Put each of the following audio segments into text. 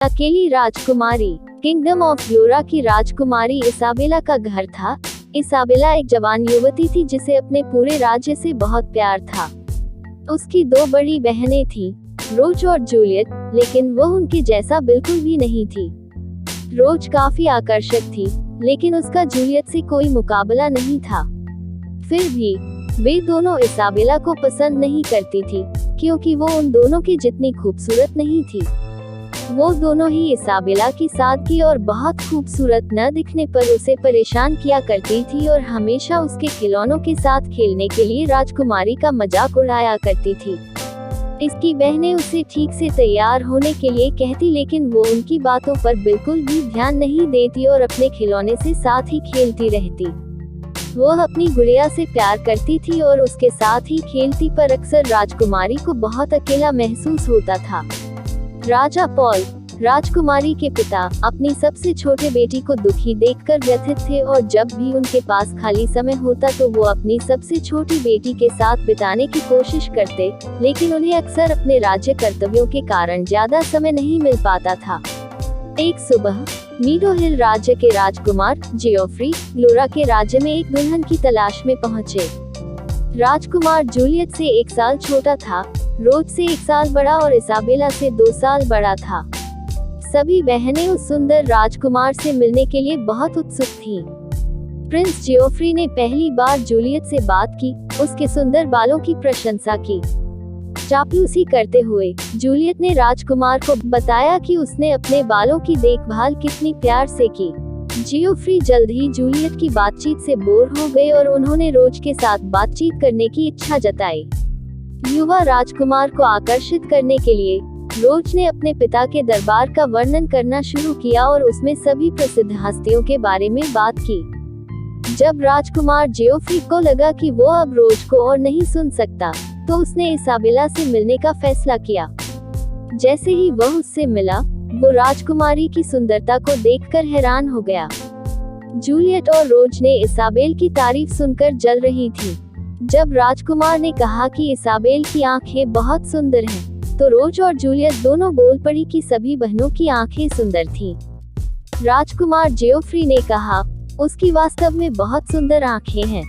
अकेली राजकुमारी। Kingdom of ग्लोरा की राजकुमारी Isabella का घर था। इसाबेला एक जवान युवती थी जिसे अपने पूरे राज्य से बहुत प्यार था। उसकी दो बड़ी बहनें थीं, रोज और जूलियट, लेकिन वो उनके जैसा बिल्कुल भी नहीं थी। रोज काफी आकर्षक थी, लेकिन उसका जूलियट से कोई मुकाबला नहीं था। फिर भी वे दोनों इसाबेला को पसंद नहीं करती थी, क्योंकि वो उन दोनों की जितनी खूबसूरत नहीं थी। वो दोनों ही इसाबेला की सादगी और बहुत खूबसूरत न दिखने पर उसे परेशान किया करती थी और हमेशा उसके खिलौनों के साथ खेलने के लिए राजकुमारी का मजाक उड़ाया करती थी। इसकी बहनें उसे ठीक से तैयार होने के लिए कहती, लेकिन वो उनकी बातों पर बिल्कुल भी ध्यान नहीं देती और अपने खिलौने से साथ ही खेलती रहती। वो अपनी गुड़िया से प्यार करती थी और उसके साथ ही खेलती, पर अक्सर राजकुमारी को बहुत अकेला महसूस होता था। राजा पॉल, राजकुमारी के पिता, अपनी सबसे छोटे बेटी को दुखी देखकर व्यथित थे और जब भी उनके पास खाली समय होता तो वो अपनी सबसे छोटी बेटी के साथ बिताने की कोशिश करते, लेकिन उन्हें अक्सर अपने राज्य कर्तव्यों के कारण ज्यादा समय नहीं मिल पाता था। एक सुबह मीडो हिल राज्य के राजकुमार जियोफ्री ग्लोरा के राज्य में एक दुल्हन की तलाश में पहुंचे। राजकुमार जूलियट से 1 साल छोटा था, रोज से 1 साल बड़ा और इसाबेला से 2 साल बड़ा था। सभी बहनें उस सुंदर राजकुमार से मिलने के लिए बहुत उत्सुक थीं। प्रिंस जियोफ्री ने पहली बार जूलियट से बात की, उसके सुंदर बालों की प्रशंसा की। चापलूसी करते हुए जूलियट ने राजकुमार को बताया कि उसने अपने बालों की देखभाल कितनी प्यार से की। जियोफ्री जल्द ही जूलियट की बातचीत से बोर हो गए और उन्होंने रोज के साथ बातचीत करने की इच्छा जताई। युवा राजकुमार को आकर्षित करने के लिए रोज ने अपने पिता के दरबार का वर्णन करना शुरू किया और उसमें सभी प्रसिद्ध हस्तियों के बारे में बात की। जब राजकुमार जियोफ्री को लगा कि वो अब रोज को और नहीं सुन सकता, तो उसने इसाबेला से मिलने का फैसला किया। जैसे ही वह उससे मिला, वो राजकुमारी की सुंदरता को देखकर हैरान हो गया। जूलियट और रोज ने इसाबेल की तारीफ सुनकर जल रही थी। जब राजकुमार ने कहा कि इसाबेल की आंखें बहुत सुंदर हैं, तो रोज और जूलियट दोनों बोल पड़ी कि सभी बहनों की आंखें सुंदर थीं। राजकुमार जियोफ्री ने कहा, उसकी वास्तव में बहुत सुंदर आंखें हैं,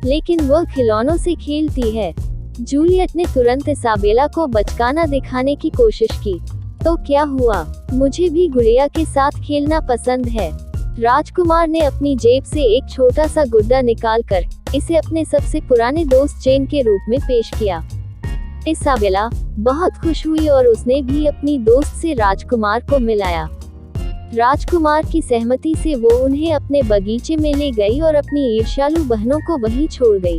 लेकिन वह खिलौनों से खेलती है। जूलियट ने तुरंत इसाबेला को बचकाना दिखाने की कोशिश की। तो क्या हुआ, मुझे भी गुड़िया के साथ खेलना पसंद है। राजकुमार ने अपनी जेब से एक छोटा सा गुड्डा निकालकर इसे अपने सबसे पुराने दोस्त चेन के रूप में पेश किया। इसाबेला बहुत खुश हुई और उसने भी अपनी दोस्त से राजकुमार को मिलाया। राजकुमार की सहमति से वो उन्हें अपने बगीचे में ले गई और अपनी ईर्ष्यालु बहनों को वहीं छोड़ गई।